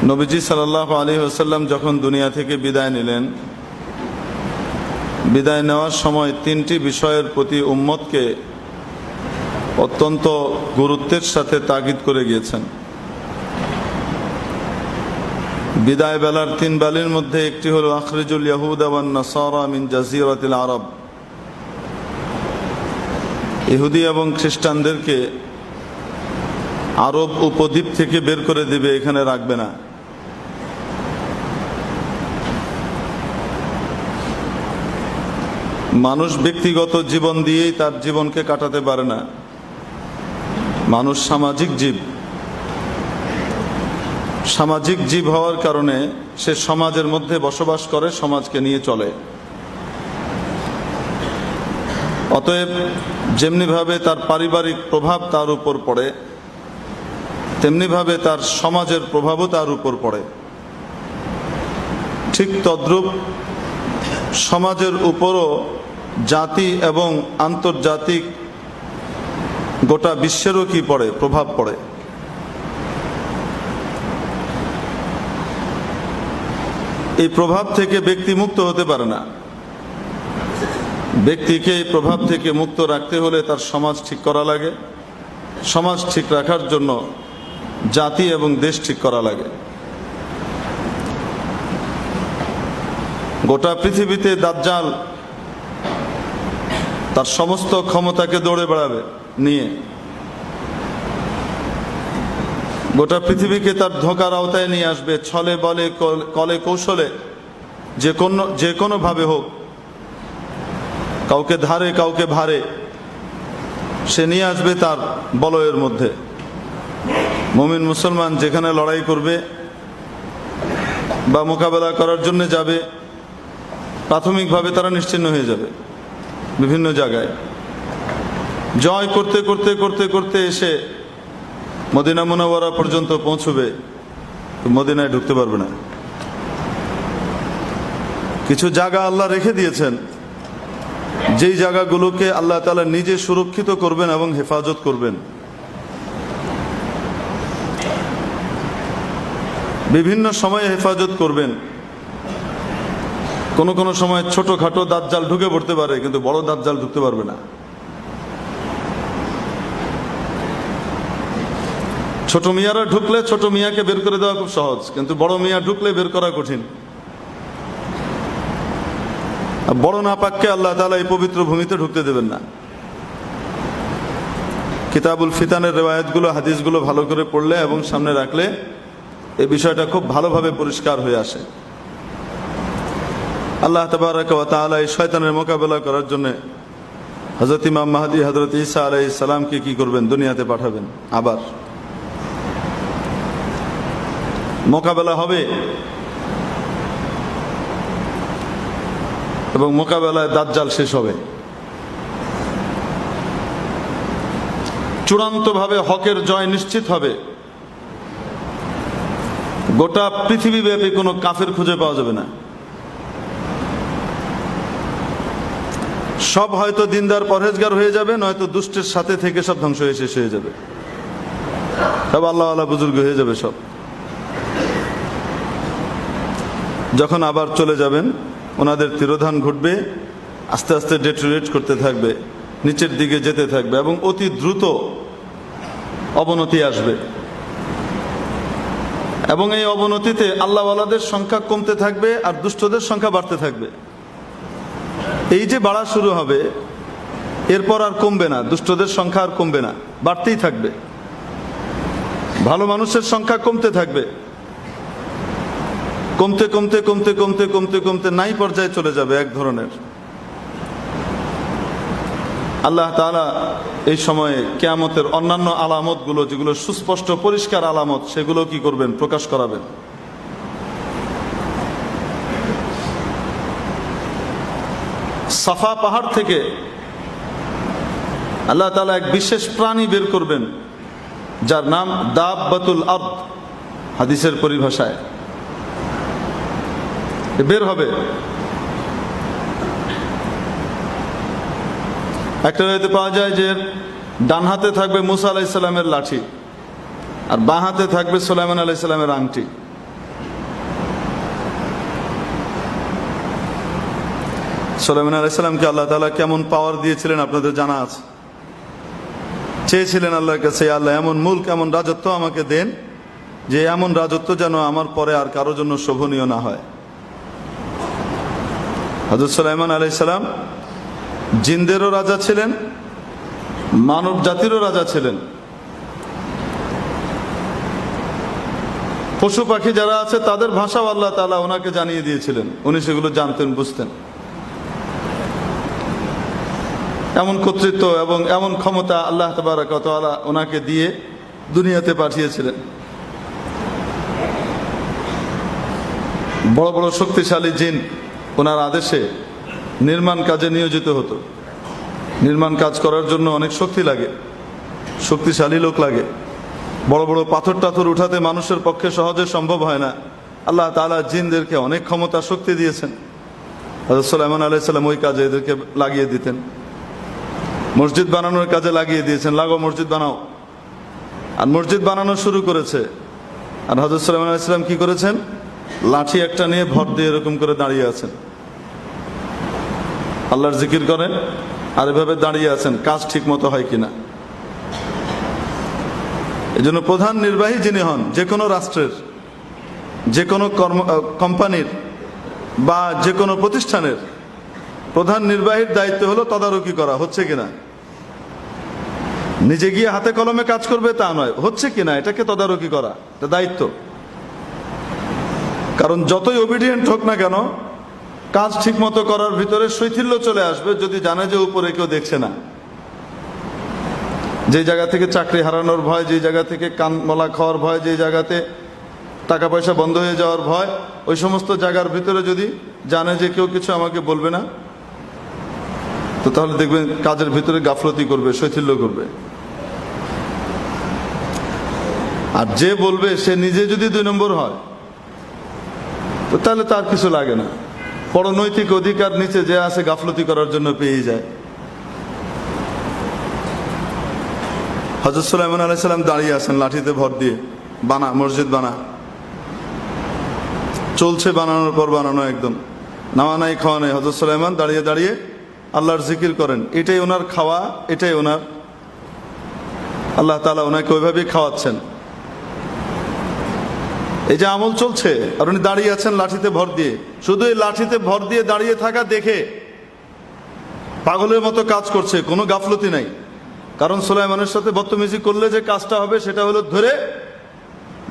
নবীজি সাল্লাল্লাহু আলাইহি ওয়াসাল্লাম যখন দুনিয়া থেকে বিদায় নিলেন, বিদায় নেওয়ার সময় তিনটি বিষয়ের প্রতি উম্মতকে অত্যন্ত গুরুত্বের সাথে তাগিদ করে গিয়েছেন। বিদায় বেলার তিন বালির মধ্যে একটি হলো আখরিজুল ইয়াহুদা ওয়ান নাসারা মিন জাজিরাতিল আরব, ইহুদি এবং খ্রিস্টানদেরকে আরব উপদ্বীপ থেকে বের করে দিবে, এখানে রাখবে না। মানুষ ব্যক্তিগত জীবন দিয়েই তার জীবনকে কাটাতে পারে না। মানুষ সামাজিক জীব। সামাজিক জীব হওয়ার কারণে সে সমাজের মধ্যে বসবাস করে, সমাজকে নিয়ে চলে। অতএব যেমনিভাবে তার পারিবারিক প্রভাব তার উপর পড়ে, তেমনিভাবে তার সমাজের প্রভাবও তার উপর পড়ে। ঠিক তদ্রূপ সমাজের উপরও জাতি এবং আন্তর্জাতিক গোটা বিশ্বেরও কি পড়ে, প্রভাব পড়ে। এই প্রভাব থেকে ব্যক্তি মুক্ত হতে পারে না। ব্যক্তিকে এই প্রভাব থেকে মুক্ত রাখতে হলে তার সমাজ ঠিক করা লাগে। সমাজ ঠিক রাখার জন্য জাতি এবং দেশ ঠিক করা লাগে। গোটা পৃথিবীতে দাজ্জাল তার সমস্ত ক্ষমতাকে দৌড়ে বেড়াবে নিয়ে, গোটা পৃথিবীকে তার ধোঁকার আওতায় নিয়ে আসবে। ছলে বলে কলে কৌশলে যে কোনো ভাবে হোক, কাউকে ধারে কাউকে ভারে, সে নিয়ে আসবে তার বলয়ের মধ্যে। মুমিন মুসলমান যেখানে লড়াই করবে বা মোকাবেলা করার জন্য যাবে, প্রাথমিকভাবে তারা নিশ্চিহ্ন হয়ে যাবে। বিভিন্ন জায়গায় জয় করতে করতে করতে করতে এসে মদিনা মুনাওয়ারা পর্যন্ত পৌঁছবে, মদিনায় ঢুকতে পারবে না। কিছু জায়গা আল্লাহ রেখে দিয়েছেন, যেই জায়গাগুলোকে আল্লাহ তাআলা নিজে সুরক্ষিত করবেন এবং হেফাজত করবেন। বিভিন্ন সময়ে হেফাজত করবেন। কোনো সময় ছোটখাটো দাজ্জাল ঢুকে পড়তে পারে, কিন্তু বড় দাজ্জাল ঢুকতে পারবে না। ছোট মিয়ারা ঢুকলে ছোট মিয়াকে বের করে দেওয়া খুব সহজ, কিন্তু বড় মিয়া ঢুকলে বের করা কঠিন। বড় নাপাককে আল্লাহ তাআলা এই পবিত্র ভূমিতে ঢুকতে দেবেন না। কিতাবুল ফিতানের রিওয়ায়াতগুলো, হাদিসগুলো ভালো করে পড়লে এবং সামনে রাখলে এই বিষয়টা খুব ভালোভাবে পরিষ্কার হয়ে আসে। আল্লাহ তাবারাকা ওয়া তাআলা এই শয়তানের মোকাবেলা করার জন্য হযরত ইমাম মাহদী হযরত ঈসা আলাইহিস সালামকে কি করবেন, দুনিয়াতে পাঠাবেন। আবার মোকাবেলা হবে এবং মোকাবেলায় দাজ্জাল শেষ হবে। চূড়ান্তভাবে হকের জয় নিশ্চিত হবে। গোটা পৃথিবীব্যাপী কোনো কাফের খুঁজে পাওয়া যাবে না। সব হয়তো দিনদার পরহেজগার হয়ে যাবে, নয়তো দুষ্টের সাথে থেকে সব ধ্বংস হয়ে শেষ হয়ে যাবে। সব আল্লাহওয়ালা বুজুর্গ হয়ে যাবে সব। যখন আবার চলে যাবেন, ওনাদের তিরোধান ঘটবে, আস্তে আস্তে ডেটোরেট করতে থাকবে, নিচের দিকে যেতে থাকবে এবং অতি দ্রুত অবনতি আসবে। এবং এই অবনতিতে আল্লাহওয়ালাদের সংখ্যা কমতে থাকবে আর দুষ্টদের সংখ্যা বাড়তে থাকবে। এই যে বাড়া শুরু হবে, এরপর আর কমবে না। দুষ্টদের সংখ্যা আর কমবে না, বাড়তেই থাকবে। ভালো মানুষের সংখ্যা কমতে থাকবে। কমতে কমতে কমতে কমতে কমতে কমতে নাই পর্যায়ে চলে যাবে এক ধরনের। আল্লাহ তাআলা এই সময়ে কিয়ামতের অন্যান্য আলামতগুলো, যেগুলো সুস্পষ্ট পরিষ্কার আলামত, সেগুলো কি করবেন, প্রকাশ করাবেন। সাফা পাহাড় থেকে আল্লাহ তাআলা এক বিশেষ প্রাণী বের করবেন, যার নাম দাব্বাতুল আরদ। হাদিসের পরিভাষায় বের হবে। একটা হইতে পাওয়া যায় যে ডান হাতে থাকবে মুসা আলাইহিস সালামের লাঠি, আর বাঁ হাতে থাকবে সুলাইমান আলাইহিস সালামের আংটি। সুলাইমান আলাইহিস সালামকে আল্লাহ তাআলা কেমন পাওয়ার দিয়েছিলেন আপনাদের জানা আছে। চেয়েছিলেন আল্লাহর কাছে, আল্লাহ এমন মুলক, এমন রাজত্ব আমাকে দেন যে এমন রাজত্ব যেন আমার পরে আর কারোর জন্য শোভনীয় না হয়। হযরত সুলাইমান আলাইহিস সালাম জিনদেরও রাজা ছিলেন, মানব জাতিরও রাজা ছিলেন। পশু পাখি যারা আছে তাদের ভাষাও আল্লাহ তাআলা ওনাকে জানিয়ে দিয়েছিলেন, উনি সেগুলো জানতেন, বুঝতেন। এমন কর্তৃত্ব এবং এমন ক্ষমতা আল্লাহ তাবারক ওয়া তাআলা ওনাকে দিয়ে দুনিয়াতে পাঠিয়েছিলেন। বড় বড় শক্তিশালী জিন ওনার আদেশে নির্মাণ কাজে নিয়োজিত হতো। নির্মাণ কাজ করার জন্য অনেক শক্তি লাগে, শক্তিশালী লোক লাগে। বড় বড় পাথর টাথর উঠাতে মানুষের পক্ষে সহজে সম্ভব হয় না। আল্লাহ তাআলা জিনদেরকে অনেক ক্ষমতা, শক্তি দিয়েছেন। হযরত সুলাইমান আলাইহিস সালাম ওই কাজে এদেরকে লাগিয়ে দিতেন। মসজিদ বানানোর কাজে লাগিয়ে দিয়েছেন, লাগো মসজিদ বানাও। আর মসজিদ বানানো শুরু করেছে। আর হযরত সুলাইমান আলাইহিস সালাম কি করেছেন? লাঠি একটা নিয়ে ভর দিয়ে এরকম করে দাঁড়িয়ে আছেন, আল্লাহর জিকির করেন আর এভাবে দাঁড়িয়ে আছেন, কাজ ঠিক মতো হয় কিনা। এজন্য প্রধান নির্বাহী যিনি হন যে কোনো রাষ্ট্রের, যে কোনো কোম্পানির বা যে কোনো প্রতিষ্ঠানের, প্রধান নির্বাহীর দায়িত্ব হলো তদারকি করা হচ্ছে কিনা। নিজে গিয়ে হাতে কলমে কাজ করবে তা নয়, হচ্ছে কিনা এটাকে তদারকি করা, এটা দায়িত্ব। কারণ যতই ওবিডিয়েন্ট হোক না কেন, কাজ ঠিক মতো করার ভিতরে শৈথিল্য চলে আসবে যদি জানে যে উপরে কেউ দেখছে না। যে জায়গা থেকে চাকরি হারানোর ভয়, যে জায়গা থেকে কানমলা খাওয়ার ভয়, যে জায়গাতে টাকা পয়সা বন্ধ হয়ে যাওয়ার ভয়, ওই সমস্ত জায়গার ভিতরে যদি জানে যে কেউ কিছু আমাকে বলবে না, তো তাহলে দেখবেন কাজের ভিতরে গাফলতি করবে, শৈথিল্য করবে। আর যে বলবে সে নিজে যদি 2 নম্বর হয়, তো তাহলে তার কিছু লাগে না। পরনৈতিক অধিকার নিচে যে আছে গাফলতি করার জন্য পেয়ে যায়। হযরত সুলাইমান আলাইহিস সালাম দাঁড়িয়ে আছেন লাঠিতে ভর দিয়ে, বানা মসজিদ বানা চলছে, বানানোর পর বানানো, একদম নামা নাই খাওয়া নাই। হযরত সুলাইমান দাঁড়িয়ে দাঁড়িয়ে আল্লাহর জিকির করেন, এটাই ওনার খাওয়া, এটাই ওনার, আল্লাহ তাআলা ওনাকে ওইভাবেই খাওয়াচ্ছেন। এই যে আমল চলছে আর উনি দাঁড়িয়ে আছেন লাঠিতে ভর দিয়ে। শুধু এই লাঠিতে ভর দিয়ে দাঁড়িয়ে থাকা দেখে পাগলের মতো কাজ করছে, কোনো গাফলতি নাই। কারণ সুলাইমানের সাথে বদতমিজি করলে যে কাজটা হবে সেটা হলো ধরে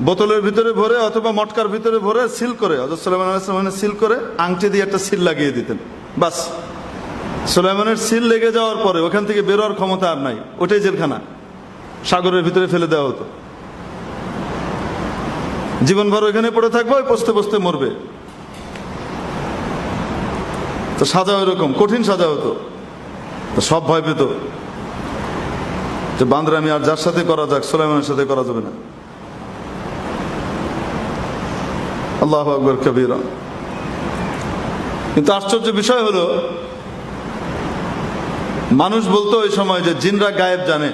বোতলের ভিতরে ভরে অথবা মটকার ভিতরে ভরে সিল করে, হযরত সুলাইমান আলাইহিস সালাম সিল করে আংটি দিয়ে একটা সিল লাগিয়ে দিতেন, বাস। সুলাইমানের সিল লেগে যাওয়ার পরে ওখান থেকে বের হওয়ার ক্ষমতা আর নাই, ওটাই জেলখানা, সাগরের ভিতরে ফেলে দেওয়া হতো। জীবনভর ওইখানে পড়ে থাকবে, ওই পচতে পচতে মরবে। তো সাজা ওইরকম কঠিন সাজা হতো। তো সব ভয় পেত যে বান্দরা আমি আর যার সাথে করা যাক, সুলাইমানের সাথে করা যাবে না। আল্লাহু আকবার কবীরা। কিন্তু আশ্চর্য বিষয় হলো, মানুষ বলতো ওই সময় যে জিনরা গায়েব জানে,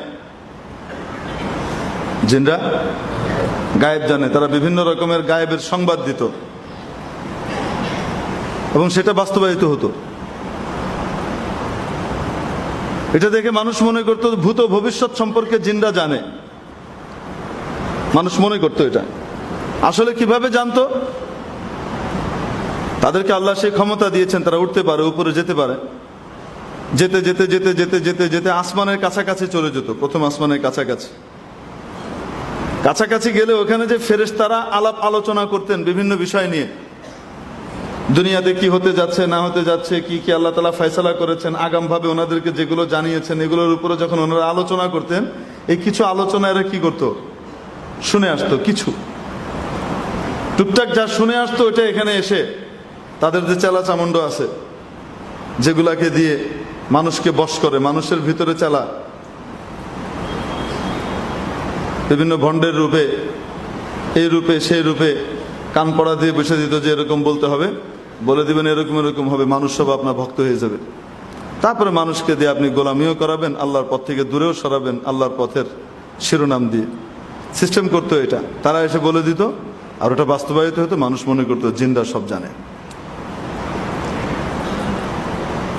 জিনরা গায়েব জানে। তারা বিভিন্ন রকমের গায়েবের সংবাদ দিত এবং সেটা বাস্তবায়িত হতো। এটা দেখে মানুষ মনে করতো ভূত ভবিষ্যৎ সম্পর্কে জিনরা জানে। মানুষ মনে করতো এটা। আসলে কিভাবে জানতো? তাদেরকে আল্লাহ সেই ক্ষমতা দিয়েছেন, তারা উঠতে পারে, উপরে যেতে পারে। যেতে যেতে যেতে যেতে যেতে যেতে আসমানের কাছাকাছি চলে যেত, প্রথম আসমানের কাছাকাছি। কাছাকাছি গেলে ওখানে যে ফেরেশতারা আলাপ আলোচনা করতেন বিভিন্ন বিষয় নিয়ে, দুনিয়াতে কি হতে যাচ্ছে না হতে যাচ্ছে, কি কি আল্লাহ তাআলা ফয়সালা করেছেন, আগামভাবে ওনাদেরকে যেগুলো জানিয়েছেন, এগুলোর উপরে যখন ওনারা আলোচনা করতেন, এই কিছু আলোচনা এরা কি করতো? শুনে আসতো। কিছু টুকটাক যা শুনে আসতো ওটা এখানে এসে তাদের যে চেলা চামুন্ড আছে, যেগুলাকে দিয়ে মানুষকে বশ করে, মানুষের ভিতরে চালা বিভিন্ন ভণ্ডের রূপে, এই রূপে সেই রূপে কান পড়া দিয়ে বসে দিত যে এরকম বলতে হবে, বলে দিবেন এরকম এরকম হবে, মানুষ সব আপনার ভক্ত হয়ে যাবে। তারপরে মানুষকে দিয়ে আপনি গোলামিও করাবেন, আল্লাহর পথ থেকে দূরেও সরাবেন আল্লাহর পথের শিরোনাম দিয়ে। সিস্টেম করতো এটা, তারা এসে বলে দিত আর ওটা বাস্তবায়িত হতো। মানুষ মনে করতো জিনরা সব জানে।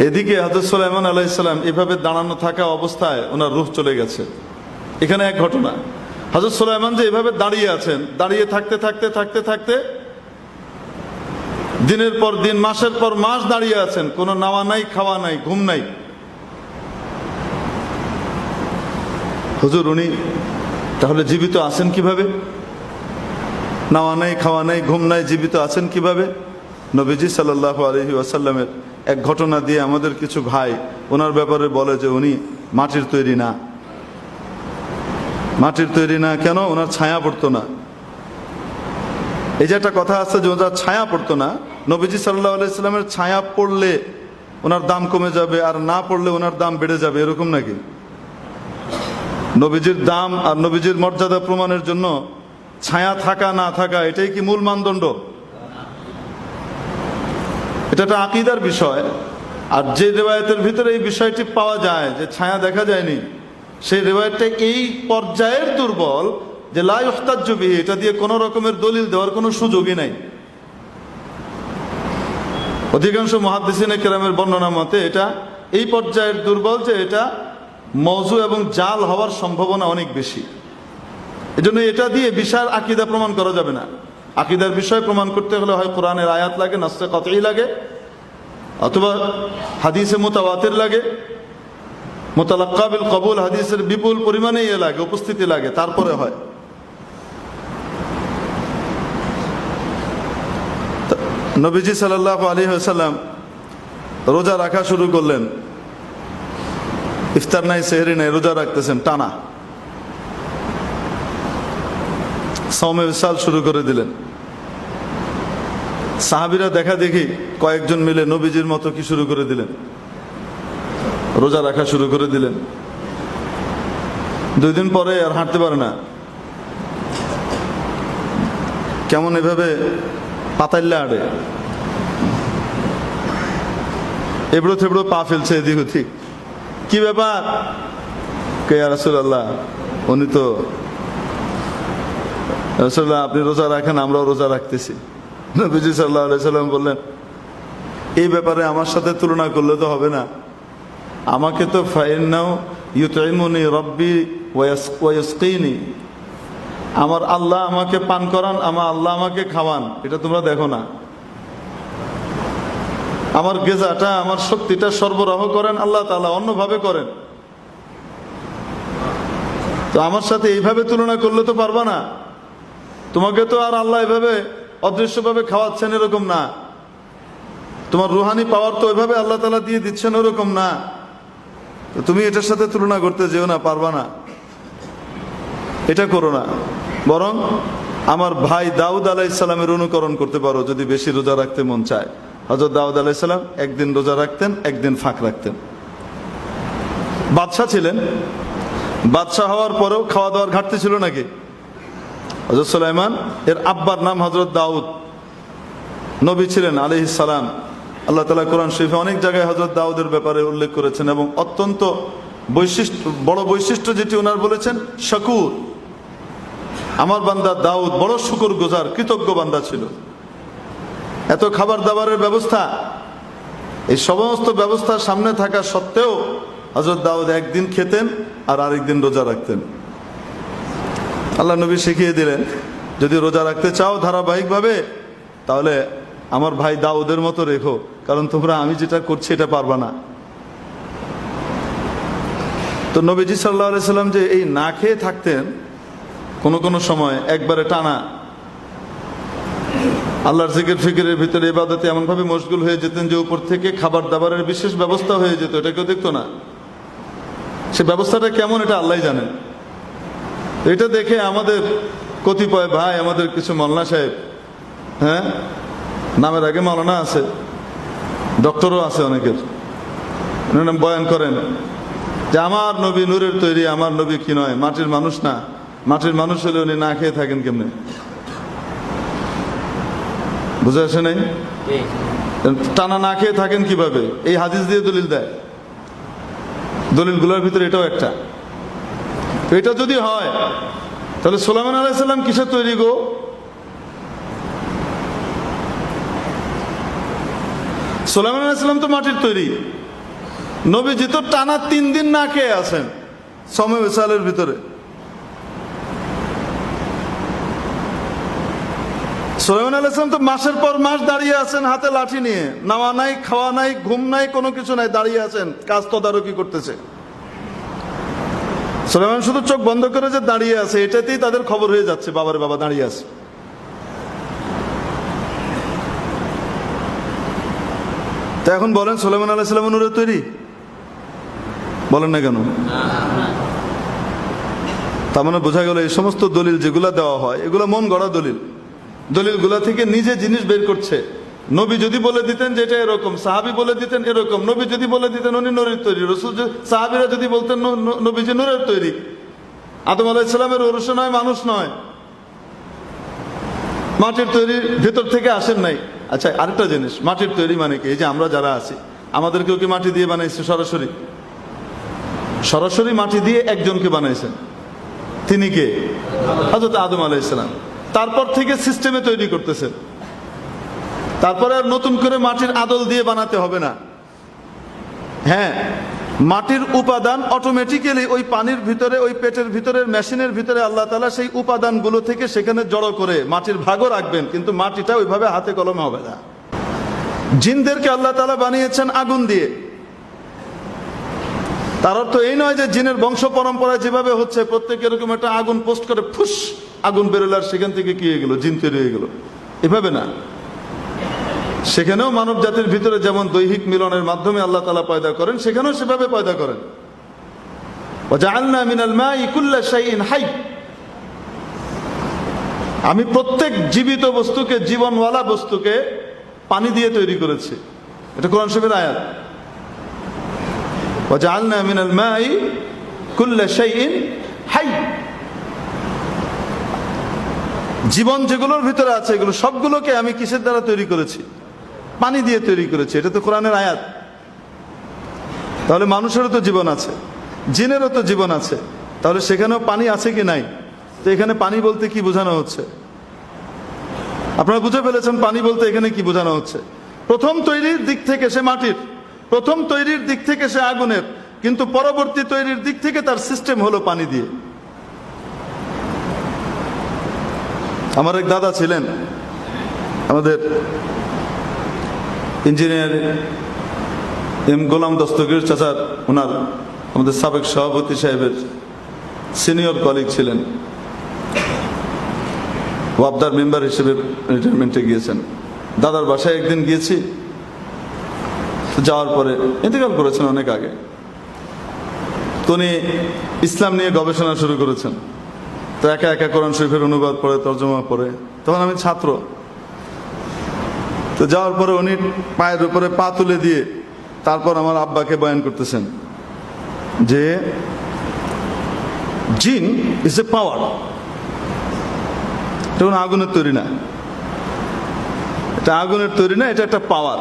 এদিকে হযরত সুলাইমান আলাইহিস সালাম এভাবে দাঁড়ানো থাকা অবস্থায় ওনার রূহ চলে গেছে। এখানে এক ঘটনা, হযরত সুলাইমান যে এভাবে দাঁড়িয়ে আছেন, দাঁড়িয়ে থাকতে থাকতে থাকতে থাকতে দিনের পর দিন, মাসের পর মাস দাঁড়িয়ে আছেন, কোনো নাওয়া নাই, খাওয়া নাই, ঘুম নাই। হুজুর, উনি তাহলে জীবিত আছেন কিভাবে? নাওয়া নাই, খাওয়া নাই, ঘুম নাই, জীবিত আছেন কিভাবে? নবীজি সাল্লাল্লাহু আলাইহি ওয়াসাল্লামের এক ঘটনা দিয়ে আমাদের কিছু ভাই ওনার ব্যাপারে বলে যে উনি মাটির তৈরি না। মাটির তৈরি না কেন? ওনার ছায়া পড়তো না। এই যে একটা কথা আছে যে ওনার ছায়া পড়তো না, নবীজি সাল্লাল্লাহু আলাইহি ওয়াসাল্লামের ছায়া পড়লে ওনার দাম কমে যাবে, আর না পড়লে ওনার দাম বেড়ে যাবে, এরকম নাকি? নবীজির দাম আর নবীজির মর্যাদা প্রমাণের জন্য ছায়া থাকা না থাকা এটাই কি মূল মানদণ্ড? এটা একটা আকীদার বিষয়। আর যে রিওয়ায়াতের ভিতরে এই বিষয়টি পাওয়া যায় যে ছায়া দেখা যায়নি, সেই রিওয়ায়াতটা এই পর্যায়ের দুর্বল যে লা ইহতাজ্জু বিহি, এটা দিয়ে কোনো রকমের দলিল দেওয়ার কোনো সুযোগই নাই। অধিকাংশ মুহাদ্দিসিনে কেরামের বর্ণনা মতে এটা এই পর্যায়ের দুর্বল যে এটা মওযু এবং জাল হওয়ার সম্ভাবনা অনেক বেশি। এজন্য এটা দিয়ে বিশাল আকীদা প্রমাণ করা যাবে না। আকীদার বিষয় প্রমাণ করতে হলে হয় কোরআনের আয়াত লাগে, নাসে কাতঈ লাগে, অথবা হাদিসে মুতাওয়াতির লাগে, মুতালাক্কা বিল কবুল হাদিসের বিপুল পরিমাণে লাগে, উপস্থিতি লাগে, তারপরে হয়। নবীজি সাল্লাল্লাহু আলাইহি ওয়াসাল্লাম রোজা রাখা শুরু করলেন। ইফতার নাই, সেহরি নাই, রোজা রাখতেছেন টানা। সাওমে বিসাল শুরু করে দিলেন। সাহাবীরা দেখা দেখি কয়েকজন মিলে নবীজির মতো কি শুরু করে দিলেন, রোজা রাখা শুরু করে দিলেন। 2 দিন পরে আর হাঁটতে পারে না, কেমন এভাবে পাতাইল্লা আড়ে, এবড়ো থেবড়ো পা ফেলছে এদিক ওদিক। কি ব্যাপার? কে? ইয়া রাসূলুল্লাহ, উনি তো রাসূলুল্লাহ আপনি রোজা রাখেন, আমরাও রোজা রাখতেছি। নবীজি সাল্লাল্লাহু আলাইহি সাল্লাম বললেন, এই ব্যাপারে আমার সাথে তুলনা করলে তো হবে না। আমাকে তো ফাইন্নাহু ইউতঈমুনি রাব্বি ওয়া ইয়াসকিনি, আমার আল্লাহ আমাকে পান করান, আমার আল্লাহ আমাকে খাওয়ান, এটা তোমরা দেখো না? আমার গেজাটা, আমার শক্তিটা সরবরাহ করেন আল্লাহ তাআলা, অন্যভাবে করেন। তো আমার সাথে এইভাবে তুলনা করলে তো পারবা না। তোমাকে তো আর আল্লাহ এভাবে অদৃশ্যভাবে খাওয়াচ্ছেন এরকম না, তোমার রুহানি পাওয়ার তো ওইভাবে আল্লাহ তাআলা দিয়ে দিচ্ছেন ওরকম না। তো তুমি এটার সাথে তুলনা করতে যেও না, পারবা না, এটা করো না। বরং আমার ভাই দাউদ আলাইহিস সালামের অনুকরণ করতে পারো যদি বেশি রোজা রাখতে মন চায়। হযরত দাউদ আলাইহিস সালাম একদিন রোজা রাখতেন, একদিন ফাঁক রাখতেন। বাদশা ছিলেন, বাদশা হওয়ার পরেও খাওয়া দাওয়ার ঘাটতি ছিল নাকি? হযরত সুলাইমান এর আব্বার নাম হযরত দাউদ, নবী ছিলেন আলাইহিস সালাম। আল্লাহ তাআলা কোরআন শরীফে অনেক জায়গায় হযরত দাউদের ব্যাপারে উল্লেখ করেছেন এবং অত্যন্ত বড় বৈশিষ্ট্য যেটি ওনার বলেছেন, শাকুর। আমার বান্দা দাউদ বড় শুকরগুজার, কৃতজ্ঞ বান্দা ছিল। এত খাবার দাবারের ব্যবস্থা, এই সমস্ত ব্যবস্থা সামনে থাকা সত্ত্বেও হযরত দাউদ একদিন খেতেন আর আরেকদিন রোজা রাখতেন। আল্লাহ নবী শিখিয়ে দিলেন, যদি রোজা রাখতে চাও ধারাবাহিকভাবে, তাহলে আমার ভাই দাউদের মতো রেখো, কারণ তোমরা আমি যেটা করছি এটা পারবা না। তো নবীজি সাল্লাল্লাহু আলাইহি সাল্লাম যে এই না খেয়ে থাকতেন, কোন সময় একবারে টানা আল্লাহর জিকির ফিকিরের ভিতরে ইবাদতে এমনভাবে মশগুল হয়ে যেতেন যে উপর থেকে খাবার দাবারের বিশেষ ব্যবস্থা হয়ে যেত, এটা কেউ দেখতো না। সে ব্যবস্থাটা কেমন এটা আল্লাহই জানেন। এটা দেখে আমাদের কতিপয় ভাই, আমাদের কিছু মাওলানা সাহেব, হ্যাঁ, নামের আগে মাওলানা আছে, ডক্টরও আছে অনেকের, বয়ান করেন যে আমার নবী নূরের তৈরি, আমার নবী কি নয়, মাটির মানুষ না। মাটির মানুষ হলে উনি না খেয়ে থাকেন কেমনে? বুঝে আসে নাই? টানা না খেয়ে থাকেন কিভাবে? এই হাদিস দিয়ে দলিল দেয়। দলিলগুলোর ভিতরে এটাও একটা। এটা যদি হয় তাহলে সুলাইমান আলাইহিস সালাম কিসের তৈরি গো? সুলাইমান আলাইহিস সালাম তো মাটির তৈরি। নবীজি তো টানা 3 দিন না খেয়ে আছেন সময় বিশালের ভিতরে। সুলাইমান আলাইহিস সালাম তো মাসের পর মাস দাঁড়িয়ে আছেন হাতে লাঠি নিয়ে, নাওয়া নাই, খাওয়া নাই, ঘুম নাই, কোনো কিছু নাই, দাঁড়িয়ে আছেন, কাজ তদারকি করতেছে। সুলাইমান শুধু চোখ বন্ধ করে যে দাঁড়িয়ে আছে, এটাতেই তাদের খবর হয়ে যাচ্ছে বাবার বাবা দাঁড়িয়ে আছে। তা এখন বলেন সুলাইমান আলাইহিস সালাম নূরের তৈরি? বলেন না কেন? তার মানে বোঝা গেল এই সমস্ত দলিল যেগুলা দেওয়া হয় এগুলা মন গড়া দলিল। দলিলগুলা থেকে নিজে জিনিস বের করছে। নবী যদি বলে দিতেন যে এটা এরকম, সাহাবী বলে দিতেন এরকম, নবী যদি বলে দিতেন উনি নূরের তৈরি, রাসূল সাহাবীরা যদি বলতেন নবীজি নূরের তৈরি, আদম আলাইহিস সালামের ঔরস নয়, মানুষ নয়, মাটির তৈরির ভেতর থেকে আসেন নাই। আচ্ছা আরেকটা জিনিস, মাটির তৈরি মানে কি? এই যে আমরা যারা আছি আমাদেরকেও কি মাটি দিয়ে বানাইছে? সরাসরি সরাসরি মাটি দিয়ে একজনকে বানাইছেন, তিনি কে? হযরত আদম আলাইহিস সালাম। তারপর থেকে সিস্টেমে তৈরি করতেছেন, তারপরে আর নতুন করে মাটির আদল দিয়ে বানাতে হবে না। হ্যাঁ, মাটির উপাদান অটোমেটিক্যালি ওই পানির ভিতরে, ওই পেটের ভিতরের মেশিনের ভিতরে আল্লাহ তাআলা সেই উপাদানগুলো থেকে সেখানে জড়ো করে মাটির ভাগও রাখবেন, কিন্তু মাটিটা ওইভাবে হাতে কলমে হবে না। জিনদেরকে আল্লাহ তাআলা বানিয়েছেন আগুন দিয়ে। তার অর্থ এই নয় যে জিনের বংশ পরম্পরায় যেভাবে হচ্ছে প্রত্যেকে এরকম একটা আগুন পোস্ট করে ফুস আগুন বেরোলো আর সেখান থেকে কি হয়ে গেল, জিন তৈরি হয়ে গেল, এভাবে না। সেখানেও মানব জাতির ভিতরে যেমন দৈহিক মিলনের মাধ্যমে আল্লাহ তাআলা পয়দা করেন, সেখানেও সেভাবে পয়দা করেন। ওয়াজআলনা মিনাল মাই কুল্লা শাইইন হাই, আমি প্রত্যেক জীবিত বস্তুকে, জীবনওয়ালা বস্তুকে পানি দিয়ে তৈরি করেছি। এটা কোরআন শরীফের আয়াত। ওয়াজআলনা মিনাল মাই কুল্লা শাইইন হাই, জীবন যেগুলোর ভিতরে আছে এগুলো সবগুলোকে আমি কিসের দ্বারা তৈরি করেছি? পানি দিয়ে তৈরি করেছি। এটা তো কোরআনের আয়াত। তাহলে মানুষেরও তো জীবন আছে, জিনেরও তো জীবন আছে, তাহলে সেখানেও পানি আছে কি নাই? তো এখানে পানি বলতে কি বোঝানো হচ্ছে? আপনারা বুঝে ফেলেছেন পানি বলতে এখানে কি বোঝানো হচ্ছে। প্রথম তৈরির দিক থেকে সে মাটির, প্রথম তৈরির দিক থেকে সে আগুনের, কিন্তু পরবর্তী তৈরির দিক থেকে তার সিস্টেম হলো পানি দিয়ে। আমার এক দাদা ছিলেন, আমাদের ইঞ্জিনিয়ার এম গোলাম দস্তগীর চাচার, ওনার আমাদের সাবেক সভাপতি সাহেবের সিনিয়র কলিগ ছিলেন, ওয়াবদার মেম্বার হিসেবে রিটায়ারমেন্টে গিয়েছেন। দাদার বাসায় একদিন গিয়েছি, যাওয়ার পরে ইন্তেকাল করেছেন অনেক আগে। তো উনি ইসলাম নিয়ে গবেষণা শুরু করেছেন। তো একা একা কোরআন শরীফের অনুবাদ পড়ে, তর্জমা পড়ে। তখন আমি ছাত্র। তো যাওয়ার পরে উনি পায়ের উপরে পা তুলে দিয়ে তারপর আমার আব্বাকে বয়ান করতেছেন যে জিন ইজ এ পাওয়ার, এটা কোনো আগুনের তৈরি না, এটা আগুনের তৈরি না, এটা একটা পাওয়ার,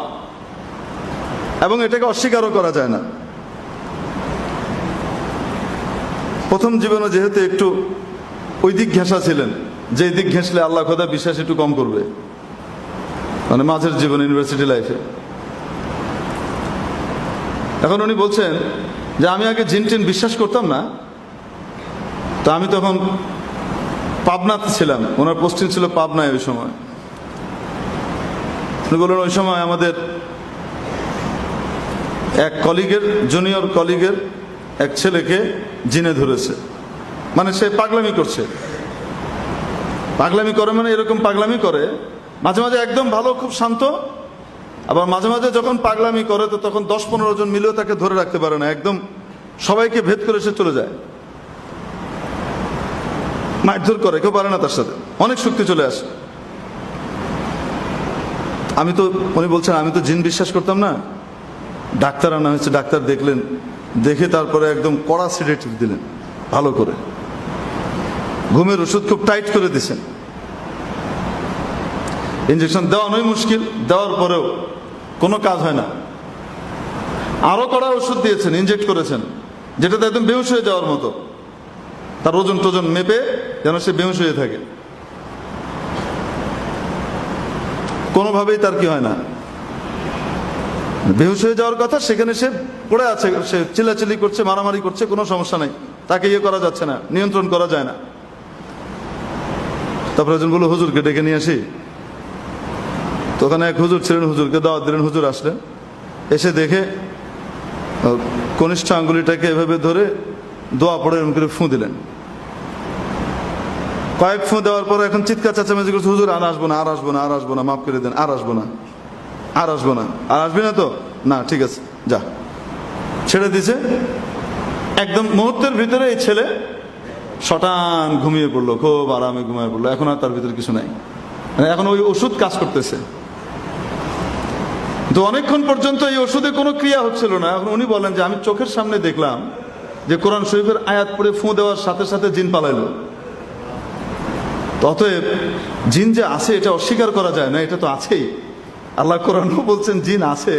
এবং এটাকে অস্বীকারও করা যায় না। প্রথম জীবনে যেহেতু একটু ওই দিক ঘেঁষা ছিলেন, যে দিক ঘেঁষলে আল্লাহ খোদা বিশ্বাস একটু কম করবে, মানে মাঝের জীবন ইউনিভার্সিটি লাইফে। এখন উনি বলছেন যে আমি আগে জিন টিন বিশ্বাস করতাম না, তো আমি তখন পাবনাতে ছিলাম, ওনার পোস্টিং ছিল পাবনায় ওই সময়। উনি বললেন ওই সময় আমাদের এক কলিগের, জুনিয়র কলিগের এক ছেলেকে জিনে ধরেছে, মানে সে পাগলামি করছে। পাগলামি করে মানে এরকম পাগলামি করে, মাঝে মাঝে একদম ভালো, খুব শান্ত, আবার মাঝে মাঝে যখন পাগলামি করে তো তখন 10-15 জন মিলেও তাকে ধরে রাখতে পারে না, একদম সবাইকে ভেদ করে সে চলে যায়, মারধর করে, কেউ পারে না তার সাথে, অনেক শক্তি চলে আসে। আমি তো, উনি বলছেন আমি তো জিন বিশ্বাস করতাম না। ডাক্তার আনা হয়েছে, ডাক্তার দেখলেন, দেখে তারপরে একদম কড়া সিডেটিভ দিলেন, ভালো করে ঘুমের ওষুধ খুব টাইট করে দিয়েছেন। ইঞ্জেকশন দেওয়ানোই মুশকিল, দেওয়ার পরেও কোনো কাজ হয় না। আরো কড়া ওষুধ দিয়েছেন, ইনজেক্ট করেছেন, যেটাতে একদম বেহুশ হয়ে যাওয়ার মতো, তার ওজন টোজন মেপে যেন সে বেহুশ হয়ে থাকে, কোনোভাবেই তার কি হয় না, বেহুশ হয়ে যাওয়ার কথা, সেখানে সে পড়ে আছে, সে চিল্লাচিল্লি করছে, মারামারি করছে, কোনো সমস্যা নাই, তাকে ইয়ে করা যাচ্ছে না, নিয়ন্ত্রণ করা যায় না। তারপরে একজন বললো হুজুরকে ডেকে নিয়ে আসি। তো ওখানে এক হুজুর ছিলেন, হুজুরকে দাওয়াত দিলেন। হুজুর আসলেন, এসে দেখে কনিষ্ঠ আঙ্গুলিটাকে এভাবে ধরে দোয়া পড়ে এরকম করে ফুঁ দিলেন। কয়েক ফুঁ দেওয়ার পরে এখন চিৎকার চেঁচামেচি করছে, হুজুর আর আসবো না, আর আসবো না, আর আসবো না, মাফ করে দেন, আর আসবো না, আর আসবো না, আর আসবি না তো? না, ঠিক আছে, যা। ছেড়ে দিছে। একদম মুহূর্তের ভিতরে এই ছেলে শটান ঘুমিয়ে পড়লো, খুব আরামে ঘুমিয়ে পড়লো। এখন আর তার ভিতরে কিছু নাই, এখন ওই ওষুধ কাজ করতেছে। তো অনেকক্ষণ পর্যন্ত এই ওষুধে কোনো ক্রিয়া হচ্ছিল না। এখন উনি বলেন যে আমি চোখের সামনে দেখলাম যে কোরআন শরীফের আয়াত পড়ে ফুঁ দেওয়ার সাথে সাথে জিন পালাইলো। অতএব জিন যে আছে এটা অস্বীকার করা যায় না, এটা তো আছেই। আল্লাহ কোরআনও বলছেন জিন আছে,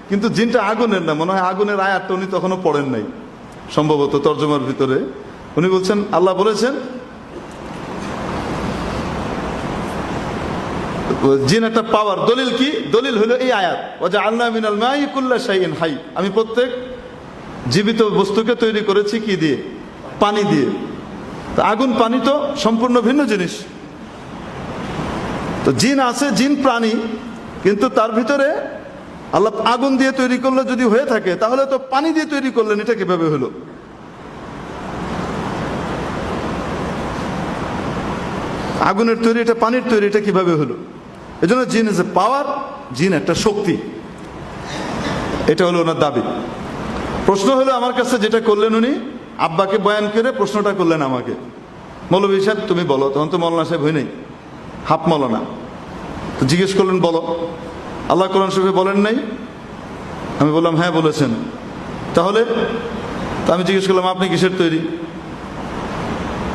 কিন্তু জিনটা আগুনের না। মনে হয় আগুনের আয়াতটা উনি তখনও পড়েন নাই সম্ভবত তর্জমার ভিতরে। উনি বলছেন, আল্লাহ বলেছেন জিন একটা পাওয়ার। দলিল কি? দলিল হলো এই আয়াত, ওয়াজআলনা মিনাল মাই কুল্লা শাইইন হাই। আমি প্রত্যেক জীবিত বস্তুকে তৈরি করেছি কি দিয়ে? পানি দিয়ে। তো আগুন পানি তো সম্পূর্ণ ভিন্ন জিনিস। তো জিন আছে, জিন প্রাণী, কিন্তু তার ভিতরে আল্লাহ আগুন দিয়ে তৈরি করলে যদি হয়ে থাকে, তাহলে তো পানি দিয়ে তৈরি করলেন, এটা কিভাবে হলো? আগুনের তৈরি, এটা পানির তৈরি, এটা কিভাবে হলো? এজন্য জিন ইজ এ পাওয়ার, জিন একটা শক্তি, এটা হলো ওনার দাবি। প্রশ্ন হলো আমার কাছে যেটা করলেন উনি, আব্বাকে বয়ান করে প্রশ্নটা করলেন আমাকে, মৌলভী সাহেব তুমি বলো। তখন তো মৌলানা সাহেব হই নাই, হাফ মৌলানা। তো জিজ্ঞেস করলেন, বলো আল্লাহ কোরআন শরীফে বলেন নাই? আমি বললাম হ্যাঁ বলেছেন। তাহলে তো আমি জিজ্ঞেস করলাম আপনি কিসের তৈরি?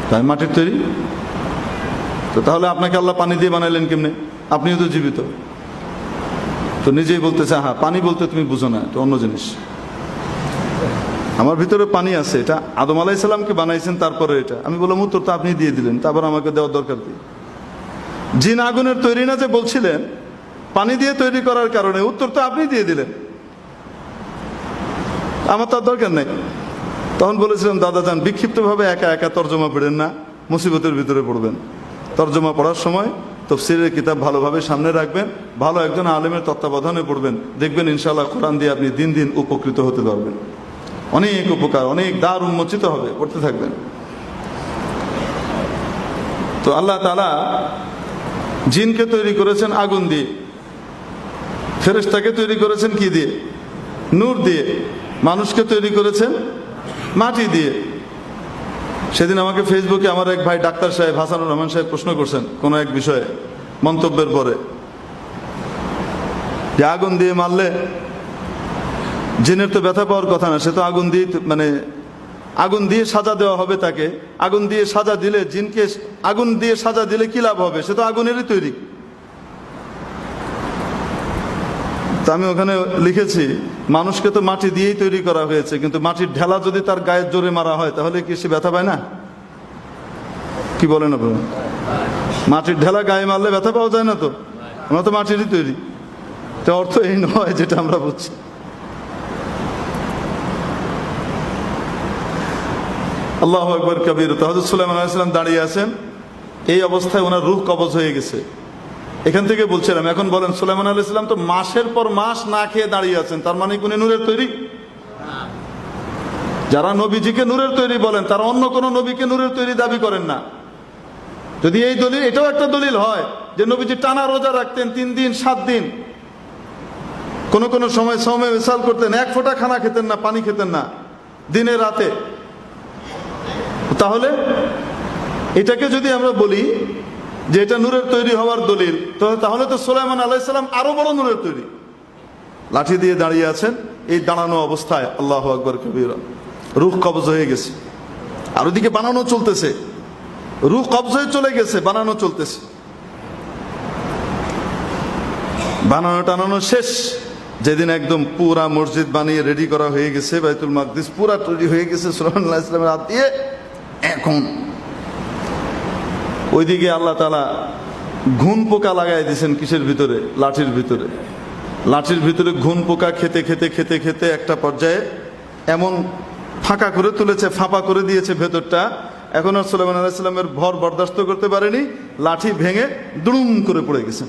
তাই মাটির তৈরি। তো তাহলে আপনাকে আল্লাহ পানি দিয়ে বানাইলেন কেমনে? আপনিও তো জীবিত। তো নিজেই বলতেছে, হ্যাঁ পানি বলতে তুমি বুঝো না, তো অন্য জিনিস। আমার ভিতরে পানি আছে, এটা আদম আলাইহিস সালামকে বানাইছেন, তারপরে এটা। আমি বললাম উত্তর তো আপনি দিয়ে দিলেন, তারপর আমাকে দেওয়ার দরকার কি? জিন আগুনের তৈরি না যে বলছিলেন, পানি দিয়ে তৈরি করার কারণে উত্তর তো আপনি দিয়ে দিলেন, আমার তার দরকার নেই। তখন বলেছিলাম, দাদা যান বিক্ষিপ্তভাবে একা একা তর্জমা পড়েন না, মুসিবতের ভিতরে পড়বেন। তর্জমা পড়ার সময় তাফসীরের কিতাব ভালোভাবে সামনে রাখবেন, ভালো একজন আলেমের তত্ত্বাবধানে পড়বেন, দেখবেন ইনশাআল্লাহ কোরআন দিয়ে আপনি দিন দিন উপকৃত হতে পারবেন। অনেক উপকার, অনেক দ্বার উন্মোচিত হবে, পড়তে থাকবেন। তো আল্লাহ তাআলা জিনকে তৈরি করেছেন আগুন দিয়ে, ফেরেশতাকে তৈরি করেছেন কি দিয়ে? নূর দিয়ে। মানুষকে তৈরি করেছেন মাটি দিয়ে। সেদিন আমাকে ফেসবুকে আমার এক ভাই ডাক্তার সাহেব হাসানুর রহমান সাহেব প্রশ্ন করছেন কোন এক বিষয়ে, মন্তব্যের পরে, যে আগুন দিয়ে মারলে জিনের তো ব্যথা পাওয়ার কথা না, সে তো আগুন দিয়ে, মানে আগুন দিয়ে সাজা দেওয়া হবে তাকে। আগুন দিয়ে সাজা দিলে, জিনকে আগুন দিয়ে সাজা দিলে কি লাভ হবে? সে তো আগুনেরই তৈরি। তা আমি ওখানে লিখেছি, মানুষকে তো মাটি দিয়েই তৈরি করা হয়েছে, কিন্তু মাটির ঢেলা যদি তার গায়ের জোরে মারা হয়, তাহলে কি সে ব্যথা পায় না? কি বলেন আপনারা? মাটির ঢেলা গায়ে মারলে ব্যথা পাওয়া যায় না তো? আমরা তো মাটিরই তৈরি। এটা অর্থ এই নয় যেটা আমরা বুঝছি। আল্লাহু আকবার কবীর। তো হযরত সুলাইমান আলাইহিস সালাম দাঁড়িয়ে আছেন, এই অবস্থায় ওনার রূহ কবজ হয়ে গেছে। এখান থেকে বলছিলাম, এখন বলেন সুলাইমান আলাইহিস সালাম তো মাসের পর মাস না খেয়ে দাঁড়িয়ে আছেন, তার মানে কোন নূরের তৈরি? যারা নবীজিকে নূরের তৈরি বলেন, তারা অন্য কোন নবীকে নূরের তৈরি দাবি করেন না। যদি এই দলিল, এটাও একটা দলিল হয় যে নবীজি টানা রোজা রাখতেন 3 দিন 7 দিন, কোন কোন সময় সওমে বিসাল করতেন, এক ফোঁটা খানা খেতেন না, পানি খেতেন না দিনে রাতে। তাহলে এটাকে যদি আমরা বলি যে এটা নূরের তৈরি হওয়ার দলিল, তাহলে তো সুলাইমান আলাইহিস সালাম আরো বড় নূরের তৈরি। লাঠি দিয়ে দাঁড়িয়ে আছেন, এই দাঁড়ানো অবস্থায় আল্লাহু আকবার কবীরা, রূহ কবজ হয়ে গেছে। আর ওদিকে বানানো চলতেছে, রূহ কবজ হয়ে চলে গেছে, বানানো চলতেছে। বানানো টানানো শেষ। যেদিন একদম পুরা মসজিদ বানিয়ে রেডি করা হয়ে গেছে, বাইতুল মাকদিস পুরা তৈরি হয়ে গেছে সুলাইমান আলাইহিস সালামের হাত দিয়ে, এখন ওইদিকে আল্লাহ তাআলা ঘুন পোকা লাগাই দিয়েছেন কিসের ভিতরে? লাঠির ভিতরে। লাঠির ভিতরে ঘুন পোকা খেতে খেতে খেতে খেতে একটা পর্যায়ে এমন ফাঁকা করে তুলেছে, ফাঁপা করে দিয়েছে ভেতরটা, এখন আর সুলাইমান আলাইহিস সালামের ভর বরদাস্ত করতে পারেনি, লাঠি ভেঙে দুড়ুম করে পড়ে গেছেন।